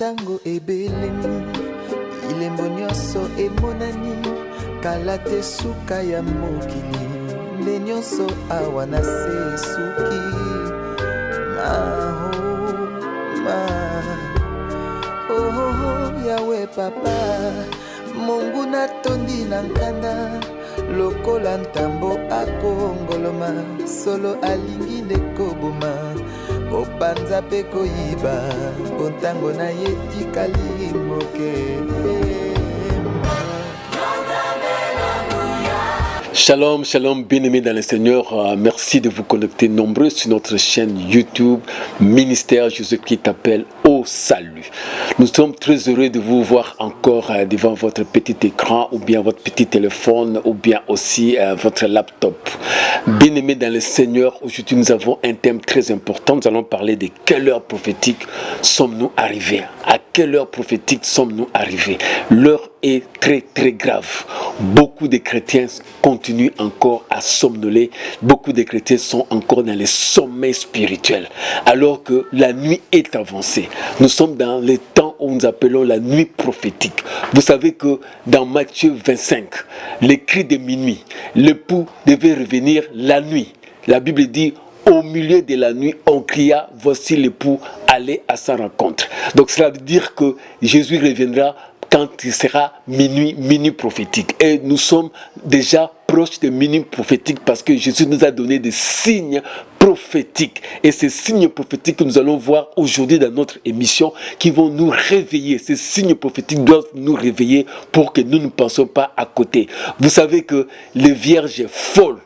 Tango ebelemi ilembo nyonso emonani kala te suka ya mokili nde nyonso awa na se suki oh yawe papa Mungu natondi na nkanda lokola ntambo akongoloma solo alingi nde koboma kopanza pe koyiba bontango na ye tikali moke. Shalom, shalom, bien-aimés dans le Seigneur. Merci de vous connecter nombreux sur notre chaîne YouTube Ministère Jésus-Christ t'appelle au salut. Nous sommes très heureux de vous voir encore devant votre petit écran ou bien votre petit téléphone ou bien aussi votre laptop. Bien-aimés dans le Seigneur, aujourd'hui nous avons un thème très important. Nous allons parler de quelle heure prophétique sommes-nous arrivés. À quelle heure prophétique sommes-nous arrivés? L'heure est très très grave. Beaucoup de chrétiens continuent encore à somnoler. Beaucoup de chrétiens sont encore dans les sommets spirituels. Alors que la nuit est avancée. Nous sommes dans les temps où nous appelons la nuit prophétique. Vous savez que dans Matthieu 25, les cris de minuit, l'époux devait revenir la nuit. La Bible dit, au milieu de la nuit, on cria, voici l'époux, allez à sa rencontre. Donc cela veut dire que Jésus reviendra quand il sera minuit prophétique. Et nous sommes déjà proches de minuit prophétique parce que Jésus nous a donné des signes prophétiques. Et ces signes prophétiques que nous allons voir aujourd'hui dans notre émission qui vont nous réveiller. Ces signes prophétiques doivent nous réveiller pour que nous ne pensions pas à côté. Vous savez que les vierges folles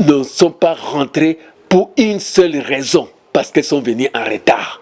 ne sont pas rentrées pour une seule raison, parce qu'elles sont venues en retard.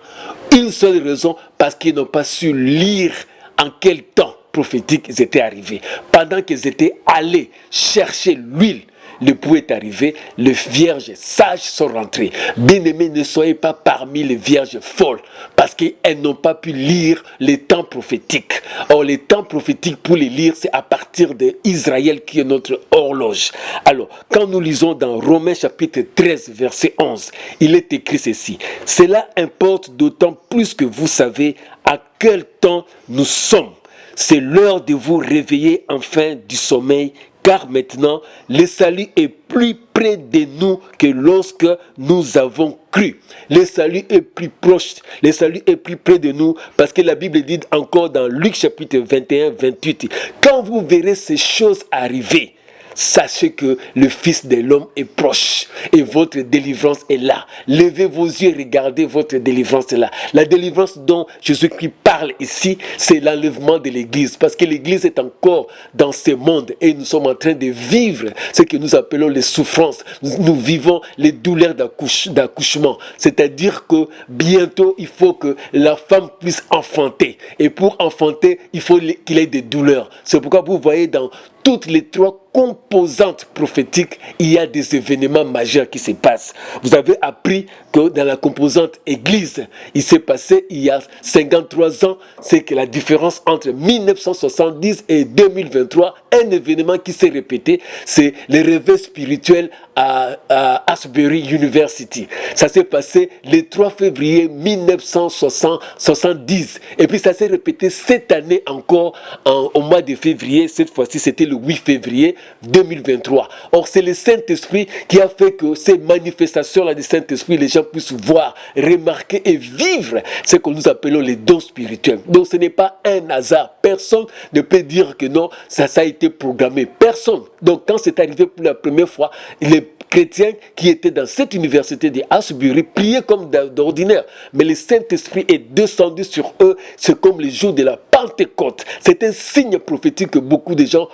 Une seule raison, parce qu'ils n'ont pas su lire en quel temps prophétique ils étaient arrivés. Pendant qu'ils étaient allés chercher l'huile, l'époux est arrivé, les vierges sages sont rentrées. Bien-aimés, ne soyez pas parmi les vierges folles, parce qu'elles n'ont pas pu lire les temps prophétiques. Or, les temps prophétiques, pour les lire, c'est à partir d'Israël qui est notre horloge. Alors, quand nous lisons dans Romains chapitre 13, verset 11, il est écrit ceci. Cela importe d'autant plus que vous savez à quel temps nous sommes. C'est l'heure de vous réveiller enfin du sommeil, car maintenant, le salut est plus près de nous que lorsque nous avons cru. Le salut est plus proche, le salut est plus près de nous, parce que la Bible dit encore dans Luc chapitre 21, 28, quand vous verrez ces choses arriver, sachez que le Fils de l'homme est proche et votre délivrance est là. Levez vos yeux et regardez, votre délivrance est là. La délivrance dont Jésus-Christ parle ici, c'est l'enlèvement de l'Église. Parce que l'Église est encore dans ce monde et nous sommes en train de vivre ce que nous appelons les souffrances. Nous vivons les douleurs d'accouchement. C'est-à-dire que bientôt, il faut que la femme puisse enfanter. Et pour enfanter, il faut qu'il ait des douleurs. C'est pourquoi vous voyez dans toutes les trois composantes prophétiques, il y a des événements majeurs qui se passent. Vous avez appris que dans la composante Église, il s'est passé il y a 53 ans, c'est que la différence entre 1970 et 2023, un événement qui s'est répété, c'est le réveil spirituel à Asbury University. Ça s'est passé le 3 février 1970. Et puis ça s'est répété cette année encore, au mois de février. Cette fois-ci, c'était le 8 février 2023. Or, c'est le Saint-Esprit qui a fait que ces manifestations-là du Saint-Esprit, les gens puissent voir, remarquer et vivre ce que nous appelons les dons spirituels. Donc, ce n'est pas un hasard. Personne ne peut dire que non, ça a été programmé. Personne. Donc, quand c'est arrivé pour la première fois, les chrétiens qui étaient dans cette université de Asbury priaient comme d'ordinaire. Mais le Saint-Esprit est descendu sur eux. C'est comme le jour de la Pentecôte. C'est un signe prophétique que beaucoup de gens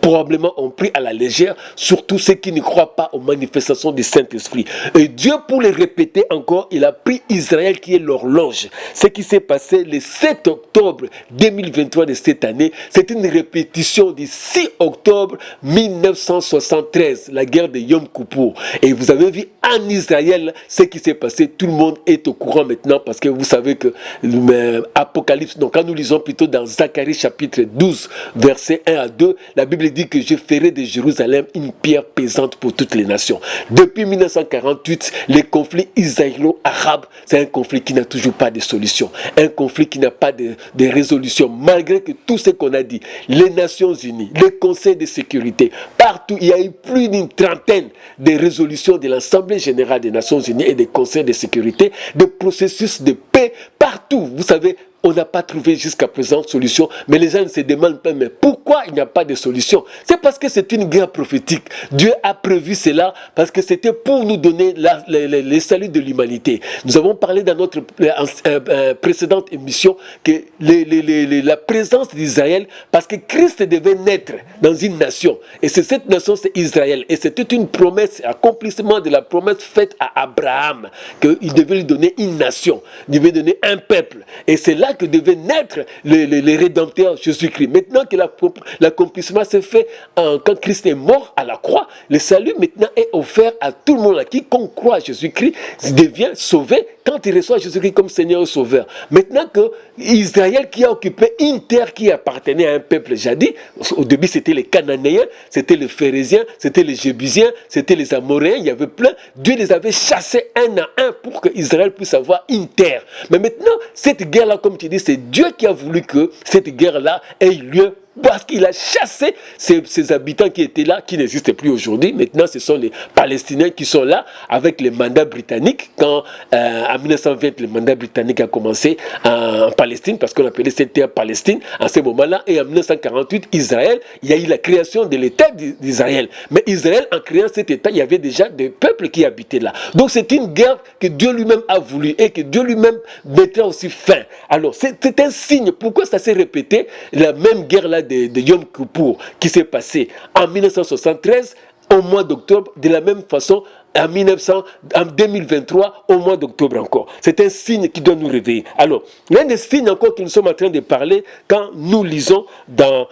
probablement ont pris à la légère, surtout ceux qui ne croient pas aux manifestations du Saint-Esprit. Et Dieu, pour les répéter encore, il a pris Israël qui est l'horloge. Ce qui s'est passé le 7 octobre 2023 de cette année, c'est une répétition du 6 octobre 1973, la guerre de Yom Kippour. Et vous avez vu en Israël ce qui s'est passé. Tout le monde est au courant maintenant parce que vous savez que l'Apocalypse, donc quand nous lisons plutôt dans Zacharie chapitre 12, verset 1 à 2, la Bible dit que je ferai de Jérusalem une pierre pesante pour toutes les nations. Depuis 1948, les conflits israélo-arabes, c'est un conflit qui n'a toujours pas de solution. Un conflit qui n'a pas de résolution, malgré que tout ce qu'on a dit, les Nations Unies, le Conseil de sécurité, partout, il y a eu plus d'une trentaine de résolutions de l'Assemblée générale des Nations Unies et des conseils de sécurité, de processus de paix, partout. Vous savez, on n'a pas trouvé jusqu'à présent de solution, mais les gens ne se demandent pas, mais pourquoi il n'y a pas de solution? C'est parce que c'est une guerre prophétique. Dieu a prévu cela parce que c'était pour nous donner le salut de l'humanité. Nous avons parlé dans notre précédente émission que la présence d'Israël, parce que Christ devait naître dans une nation, et cette nation c'est Israël, et c'était une promesse, accomplissement de la promesse faite à Abraham, qu'il devait lui donner une nation, il devait donner un peuple, et c'est là que devait naître le Rédempteur Jésus-Christ. Maintenant que l'accomplissement s'est fait quand Christ est mort à la croix, le salut maintenant est offert à tout le monde. Quiconque croit à Jésus-Christ devient sauvé quand il reçoit Jésus-Christ comme Seigneur et Sauveur. Maintenant que Israël qui a occupé une terre qui appartenait à un peuple jadis, au début c'était les Cananéens, c'était les Phérésiens, c'était les Jébusiens, c'était les Amoréens, il y avait plein. Dieu les avait chassés un à un pour que Israël puisse avoir une terre. Mais maintenant, cette guerre-là, comme tu dis, c'est Dieu qui a voulu que cette guerre-là ait lieu parce qu'il a chassé ces habitants qui étaient là, qui n'existent plus aujourd'hui. Maintenant, ce sont les Palestiniens qui sont là avec les mandats britanniques. Quand en 1920, le mandat britannique a commencé en Palestine, parce qu'on appelait cette terre Palestine en ce moment-là. Et en 1948, Israël, il y a eu la création de l'État d'Israël. Mais Israël, en créant cet État, il y avait déjà des peuples qui habitaient là. Donc c'est une guerre que Dieu lui-même a voulu et que Dieu lui-même mettra aussi fin. Alors c'est un signe. Pourquoi ça s'est répété? La même guerre-là de Yom Kippour qui s'est passé en 1973 au mois d'octobre, de la même façon en 2023 au mois d'octobre encore. C'est un signe qui doit nous réveiller. Alors, l'un des signes encore que nous sommes en train de parler quand nous lisons dans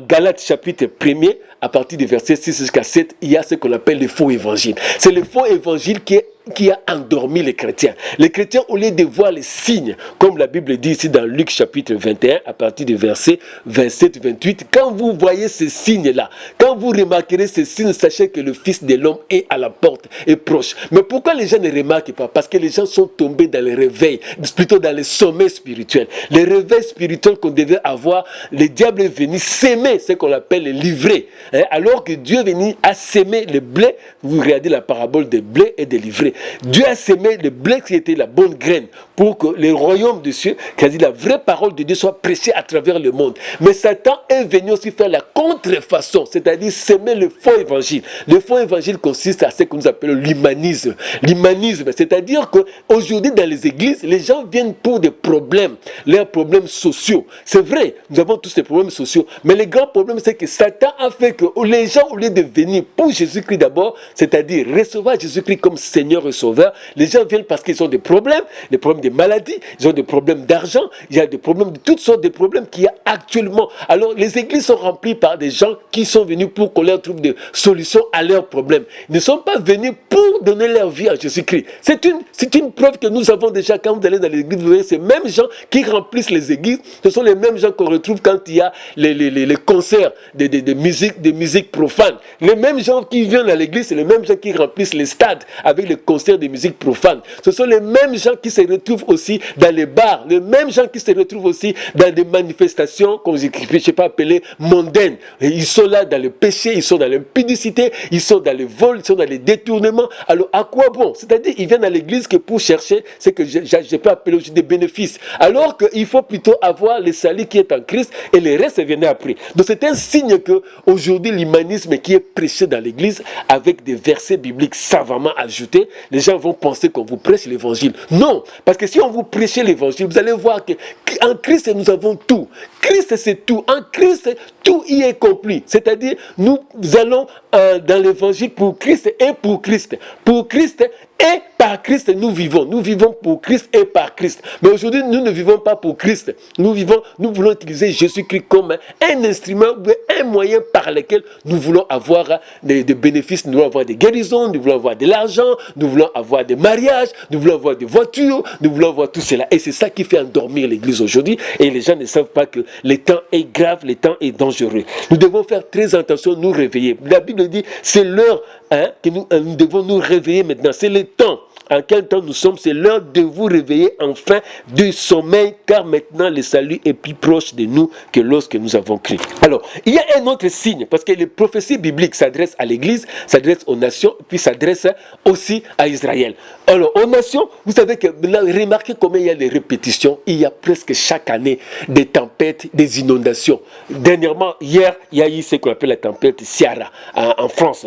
Galates chapitre 1er, à partir du verset 6 jusqu'à 7, il y a ce qu'on appelle le faux évangile. C'est le faux évangile qui a endormi les chrétiens. Les chrétiens, au lieu de voir les signes, comme la Bible dit ici dans Luc chapitre 21, à partir du verset 27-28, quand vous voyez ces signes-là, quand vous remarquerez ces signes, sachez que le Fils de l'homme est à la porte, est proche. Mais pourquoi les gens ne remarquent pas? Parce que les gens sont tombés dans le réveil, plutôt dans le sommeil spirituel. Le réveil spirituel qu'on devait avoir, le diable est venu s'aimer, ce qu'on appelle le livret. Alors que Dieu est venu à s'aimer le blé, vous regardez la parabole des blés et des livrets. Dieu a sémé le blé qui était la bonne graine pour que le royaume de Dieu, c'est-à-dire la vraie parole de Dieu, soit prêchée à travers le monde. Mais Satan est venu aussi faire la contrefaçon, c'est-à-dire sémer le faux évangile. Le faux évangile consiste à ce que nous appelons l'humanisme. L'humanisme, c'est-à-dire qu'aujourd'hui dans les églises, les gens viennent pour des problèmes, leurs problèmes sociaux. C'est vrai, nous avons tous ces problèmes sociaux, mais le grand problème c'est que Satan a fait que les gens, au lieu de venir pour Jésus-Christ d'abord, c'est-à-dire recevoir Jésus-Christ comme Seigneur et Sauveur, les gens viennent parce qu'ils ont des problèmes de maladies, ils ont des problèmes d'argent, il y a des problèmes de toutes sortes de problèmes qu'il y a actuellement. Alors les églises sont remplies par des gens qui sont venus pour qu'on leur trouve des solutions à leurs problèmes. Ils ne sont pas venus pour donner leur vie à Jésus-Christ. C'est une preuve que nous avons déjà quand vous allez dans l'église, vous voyez ces mêmes gens qui remplissent les églises, ce sont les mêmes gens qu'on retrouve quand il y a les concerts de musique profane. Les mêmes gens qui viennent à l'église, c'est les mêmes gens qui remplissent les stades avec les concerts de musique profane. Ce sont les mêmes gens qui se retrouvent aussi dans les bars, les mêmes gens qui se retrouvent aussi dans des manifestations, comme je ne sais pas appeler mondaines. Et ils sont là dans le péché, ils sont dans l'impudicité, ils sont dans le vol, ils sont dans les détournements. Alors à quoi bon? C'est-à-dire ils viennent à l'église que pour chercher ce que je peux appeler aussi des bénéfices. Alors qu'il faut plutôt avoir le salut qui est en Christ et le reste vient après. Donc c'est un signe que aujourd'hui l'humanisme qui est prêché dans l'église avec des versets bibliques savamment ajoutés, les gens vont penser qu'on vous prêche l'évangile. Non, parce que si on vous prêchait l'évangile, vous allez voir qu'en Christ nous avons tout. Christ c'est tout. En Christ tout y est compris. C'est-à-dire nous allons dans l'évangile pour Christ et pour Christ. Pour Christ et par Christ nous vivons. Nous vivons pour Christ et par Christ. Mais aujourd'hui, nous ne vivons pas pour Christ. Nous voulons utiliser Jésus-Christ comme un instrument, un moyen par lequel nous voulons avoir des bénéfices, nous voulons avoir des guérisons, nous voulons avoir de l'argent, nous voulons avoir des mariages, nous voulons avoir des voitures, nous voulons avoir tout cela. Et c'est ça qui fait endormir l'église aujourd'hui. Et les gens ne savent pas que le temps est grave, le temps est dangereux. Nous devons faire très attention, nous réveiller. La Bible dit, c'est l'heure que nous devons nous réveiller maintenant. C'est le temps. En quel temps nous sommes? C'est l'heure de vous réveiller enfin du sommeil, car maintenant le salut est plus proche de nous que lorsque nous avons crié. Alors, il y a un autre signe, parce que les prophéties bibliques s'adressent à l'Église, s'adressent aux nations, puis s'adressent aussi à Israël. Alors, aux nations, vous savez que là, remarquez combien il y a des répétitions. Il y a presque chaque année des tempêtes, des inondations. Dernièrement, hier, il y a eu ce qu'on appelle la tempête Ciara en France.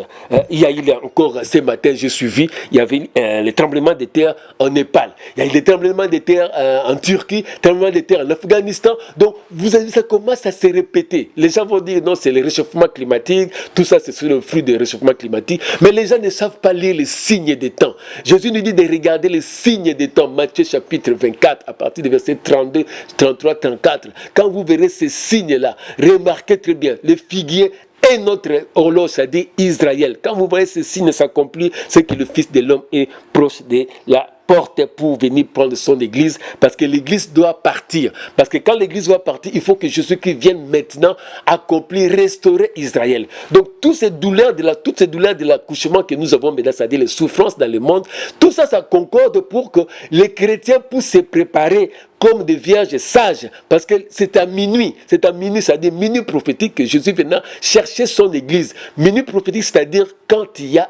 Il y a eu encore ce matin, j'ai suivi, il y avait les tremblements de terre en Népal, il y a eu des tremblements de terre en Turquie, tremblements de terre en Afghanistan. Donc vous avez vu, ça commence à se répéter. Les gens vont dire non, c'est le réchauffement climatique, tout ça c'est le fruit du réchauffement climatique, mais les gens ne savent pas lire les signes des temps. Jésus nous dit de regarder les signes des temps. Matthieu chapitre 24 à partir du verset 32, 33, 34. Quand vous verrez ces signes là, remarquez très bien, le figuier et notre horloge, c'est-à-dire Israël. Quand vous voyez ces signes s'accomplir, c'est que le Fils de l'homme est proche de la porte pour venir prendre son église, parce que l'église doit partir. Parce que quand l'église va partir, il faut que Jésus-Christ vienne maintenant accomplir, restaurer Israël. Donc toutes ces douleurs de l'accouchement que nous avons maintenant, c'est-à-dire les souffrances dans le monde, tout ça, ça concorde pour que les chrétiens puissent se préparer comme des vierges sages, parce que c'est à minuit, c'est-à-dire minuit prophétique que Jésus venait chercher son église. Minuit prophétique, c'est-à-dire quand il y a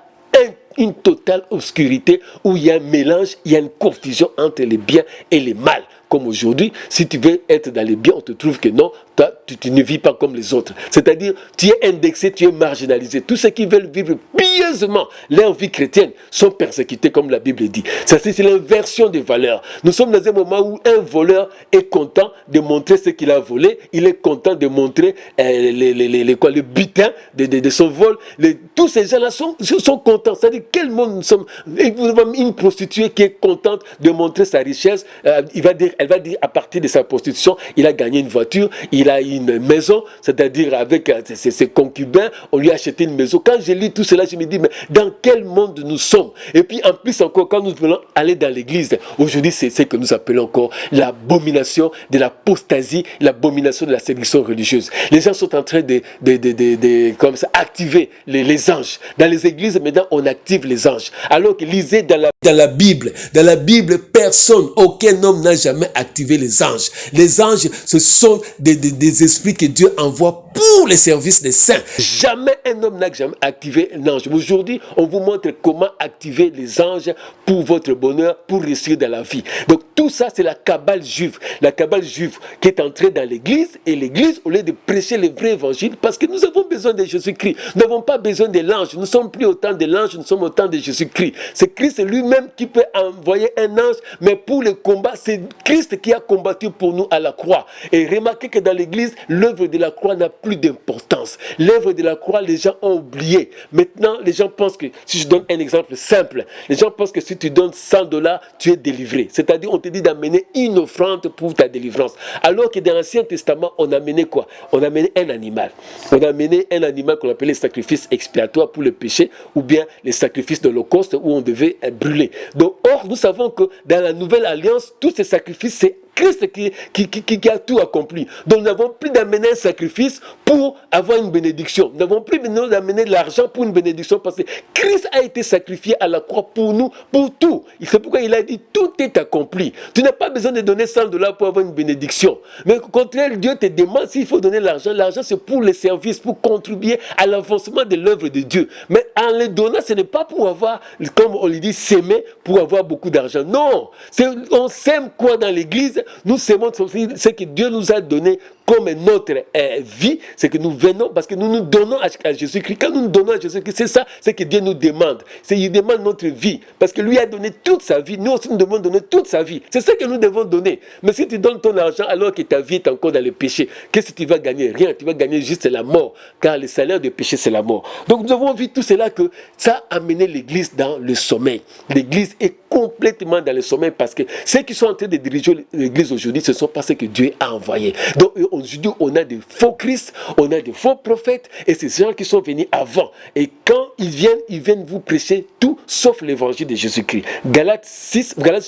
une totale obscurité, où il y a un mélange, il y a une confusion entre les biens et les mal. Comme aujourd'hui, si tu veux être dans les biens, on te trouve que non, toi, tu ne vis pas comme les autres. C'est-à-dire, tu es indexé, tu es marginalisé. Tous ceux qui veulent vivre pieusement leur vie chrétienne sont persécutés, comme la Bible dit. C'est l'inversion des valeurs. Nous sommes dans un moment où un voleur est content de montrer ce qu'il a volé. Il est content de montrer le butin de son vol. Tous ces gens-là sont contents. C'est-à-dire, quel monde nous sommes? Une prostituée qui est contente de montrer sa richesse, elle va dire à partir de sa prostitution, il a gagné une voiture, il a une maison, c'est-à-dire avec ses concubins, on lui a acheté une maison. Quand je lis tout cela, je me dis, mais dans quel monde nous sommes? Et puis en plus encore, quand nous voulons aller dans l'église, aujourd'hui c'est ce que nous appelons encore l'abomination de l'apostasie, l'abomination de la séduction religieuse. Les gens sont en train comme ça, activer les anges. Dans les églises, maintenant, on active les anges. Alors que lisez dans la Bible, personne, aucun homme n'a jamais activé les anges. Les anges, ce sont des esprits que Dieu envoie pour les services des saints. Jamais un homme n'a jamais activé un ange. Aujourd'hui, on vous montre comment activer les anges pour votre bonheur, pour réussir dans la vie. Donc tout ça, c'est la cabale juive. La cabale juive qui est entrée dans l'église, et l'église, au lieu de prêcher le vrai évangile, parce que nous avons besoin de Jésus-Christ. Nous n'avons pas besoin de l'ange. Nous ne sommes plus autant de l'ange, nous sommes autant de Jésus-Christ. C'est Christ lui-même qui peut envoyer un ange, mais pour le combat, c'est Christ qui a combattu pour nous à la croix. Et remarquez que dans l'église, l'œuvre de la croix n'a plus d'importance. L'œuvre de la croix, les gens ont oublié. Maintenant, les gens pensent que, si je donne un exemple simple, les gens pensent que si tu donnes $100, tu es délivré. C'est-à-dire, on te dit d'amener une offrande pour ta délivrance. Alors que dans l'Ancien Testament, on amenait quoi? On amenait un animal. On amenait un animal qu'on appelait les sacrifices expiatoires pour le péché, ou bien les sacrifices de l'Holocauste où on devait brûler. Donc, or, nous savons que dans la Nouvelle Alliance, tous ces sacrifices, c'est Christ qui a tout accompli. Donc nous n'avons plus d'amener un sacrifice pour avoir une bénédiction. Nous n'avons plus d'amener de l'argent pour une bénédiction, parce que Christ a été sacrifié à la croix pour nous, pour tout. C'est pourquoi il a dit tout est accompli. Tu n'as pas besoin de donner $100 pour avoir une bénédiction. Mais au contraire, Dieu te demande s'il faut donner l'argent. L'argent, c'est pour les services, pour contribuer à l'avancement de l'œuvre de Dieu. Mais en le donnant, ce n'est pas pour avoir, comme on le dit, s'aimer pour avoir beaucoup d'argent. Non, on sème quoi dans l'église? Nous s'aimons ce que Dieu nous a donné comme notre vie, c'est que nous venons parce que nous nous donnons à Jésus-Christ. Quand nous nous donnons à Jésus-Christ, c'est ça, c'est que Dieu nous demande. Il demande notre vie, parce que lui a donné toute sa vie. Nous aussi, nous devons donner toute sa vie. C'est ça que nous devons donner. Mais si tu donnes ton argent alors que ta vie est encore dans le péché, qu'est-ce que tu vas gagner? Rien. Tu vas gagner juste la mort, car le salaire du péché, c'est la mort. Donc nous avons vu tout cela, que ça a amené l'église dans le sommeil. L'église est complètement dans le sommeil, parce que ceux qui sont en train de diriger l'église aujourd'hui, ce ne sont pas ceux que Dieu a envoyés. Donc qu'aujourd'hui, on a des faux Christ, on a des faux prophètes, et ces gens qui sont venus avant. Et quand ils viennent vous prêcher tout sauf l'évangile de Jésus-Christ. Galates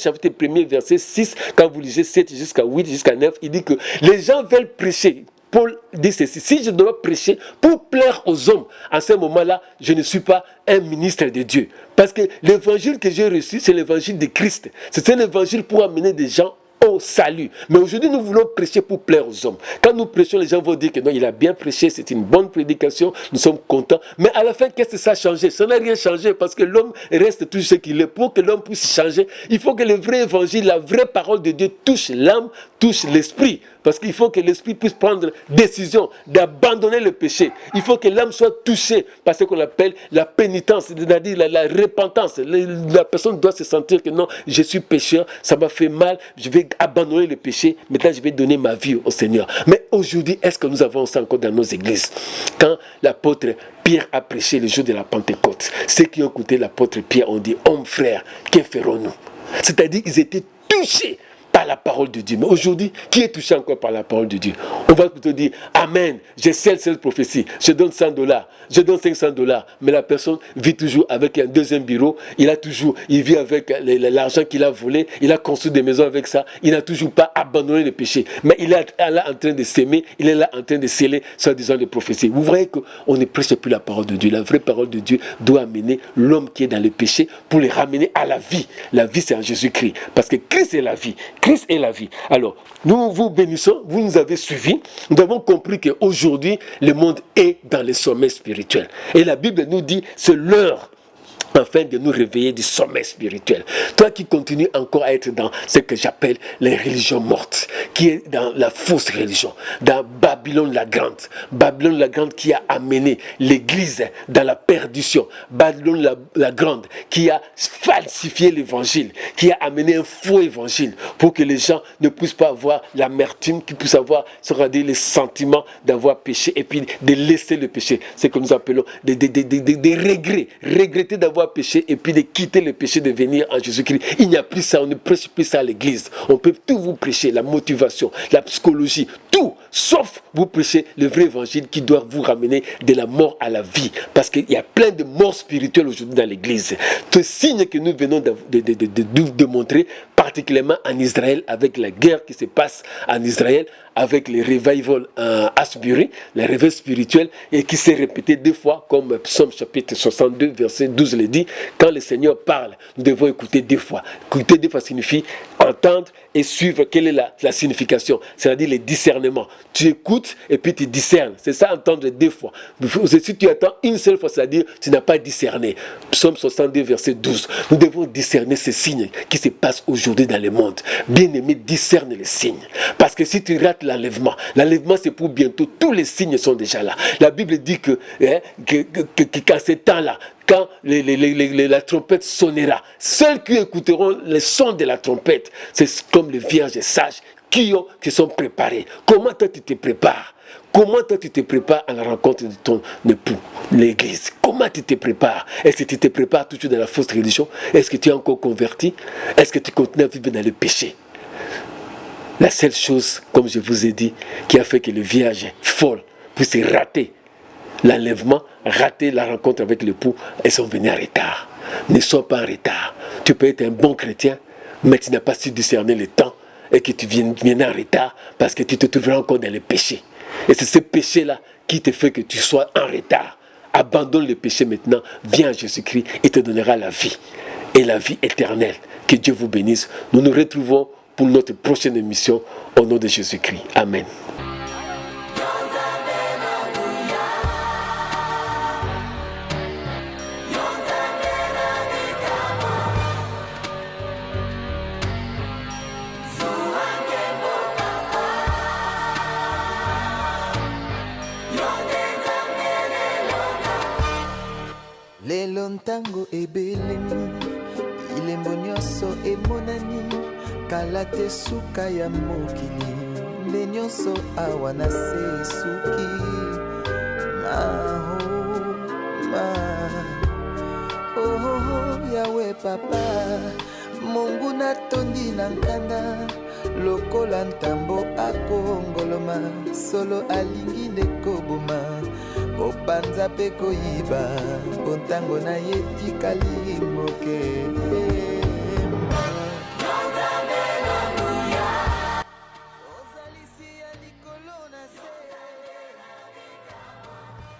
chapitre 1er, verset 6, quand vous lisez 7 jusqu'à 8, jusqu'à 9, il dit que les gens veulent prêcher. Paul dit ceci: si je dois prêcher pour plaire aux hommes, à ce moment-là, je ne suis pas un ministre de Dieu. Parce que l'évangile que j'ai reçu, c'est l'évangile de Christ. C'est un évangile pour amener des gens au salut. Mais aujourd'hui, nous voulons prêcher pour plaire aux hommes. Quand nous prêchons, les gens vont dire que non, il a bien prêché, c'est une bonne prédication, nous sommes contents. Mais à la fin, qu'est-ce que ça a changé? Ça n'a rien changé parce que l'homme reste toujours ce qu'il est. Pour que l'homme puisse changer, il faut que le vrai évangile, la vraie parole de Dieu touche l'âme, touche l'esprit. Parce qu'il faut que l'esprit puisse prendre décision d'abandonner le péché. Il faut que l'âme soit touchée par ce qu'on appelle la pénitence, c'est-à-dire la repentance. La personne doit se sentir que non, je suis pécheur, ça m'a fait mal, je vais abandonner le péché, maintenant je vais donner ma vie au Seigneur. Mais aujourd'hui, est-ce que nous avons ça encore dans nos églises? Quand l'apôtre Pierre a prêché le jour de la Pentecôte, ceux qui ont écouté l'apôtre Pierre ont dit: homme frère, que ferons-nous? C'est-à-dire qu'ils étaient touchés par la parole de Dieu. Mais aujourd'hui, qui est touché encore par la parole de Dieu? On va plutôt dire: amen, j'ai cette prophétie, je donne $100, je donne $500. Mais la personne vit toujours avec un deuxième bureau, il vit avec l'argent qu'il a volé, il a construit des maisons avec ça, il n'a toujours pas abandonné le péché. Mais il est là en train de s'aimer, il est là en train de sceller, soi-disant, les prophéties. Vous voyez qu'on ne prêche plus la parole de Dieu. La vraie parole de Dieu doit amener l'homme qui est dans le péché pour le ramener à la vie. La vie, c'est en Jésus-Christ. Parce que Christ est la vie. Christ est la vie. Alors, nous vous bénissons, vous nous avez suivis. Nous avons compris qu'aujourd'hui, le monde est dans le sommeil spirituel. Et la Bible nous dit, c'est l'heure afin de nous réveiller du sommeil spirituel. Toi qui continues encore à être dans ce que j'appelle les religions mortes, qui est dans la fausse religion, dans Babylone la Grande qui a amené l'église dans la perdition, Babylone la Grande qui a falsifié l'évangile, qui a amené un faux évangile pour que les gens ne puissent pas avoir l'amertume, qu'ils puissent avoir, les sentiments d'avoir péché et puis de laisser le péché. C'est que nous appelons des regrets, regretter d'avoir péché et puis de quitter le péché, de venir en Jésus-Christ. Il n'y a plus ça, on ne prêche plus ça à l'église. On peut tout vous prêcher, la motivation, la psychologie, tout, sauf vous prêcher le vrai évangile qui doit vous ramener de la mort à la vie. Parce qu'il y a plein de morts spirituelles aujourd'hui dans l'église. Ce signe que nous venons de montrer, particulièrement en Israël, avec la guerre qui se passe en Israël, avec les revival Asbury, les réveils spirituels, et qui s'est répété 2 fois, comme Psaume chapitre 62, verset 12 le dit. Quand le Seigneur parle, nous devons écouter 2 fois. Écouter 2 fois signifie entendre et suivre. Quelle est la signification? C'est-à-dire le discernement. Tu écoutes et puis tu discernes. C'est ça, entendre 2 fois. Si tu attends une seule fois, c'est-à-dire tu n'as pas discerné. Psaume 62, verset 12. Nous devons discerner ces signes qui se passent aujourd'hui dans le monde. Bien-aimé, discerne les signes. Parce que si tu rates l'enlèvement c'est pour bientôt. Tous les signes sont déjà là. La Bible dit que qu'en ces temps-là, quand la trompette sonnera, ceux qui écouteront le son de la trompette, c'est comme les vierges sages qui sont préparés. Comment toi tu te prépares? Comment toi tu te prépares à la rencontre de ton époux, l'église? Comment tu te prépares? Est-ce que tu te prépares toujours dans la fausse religion? Est-ce que tu es encore converti? Est-ce que tu continues à vivre dans le péché? La seule chose, comme je vous ai dit, qui a fait que le vierge folle puisse rater l'enlèvement, rater la rencontre avec l'époux, elles sont venues en retard. Ne sois pas en retard. Tu peux être un bon chrétien, mais tu n'as pas su discerner le temps et que tu viennes en retard parce que tu te trouveras encore dans le péché. Et c'est ce péché-là qui te fait que tu sois en retard. Abandonne le péché maintenant, viens à Jésus-Christ et te donnera la vie. Et la vie éternelle. Que Dieu vous bénisse. Nous nous retrouvons pour notre prochaine émission au nom de Jésus-Christ. Amen. Lelo ntango ebelemi ilembo nyonso emonani kala te suka ya mokili nde nyonso awa na se esuki Yawe papa Mungu natondi na nkanda lokola ntambo akongoloma solo alingi nde koboma kopanza mpe koyiba mpo ntango na ye tikali moke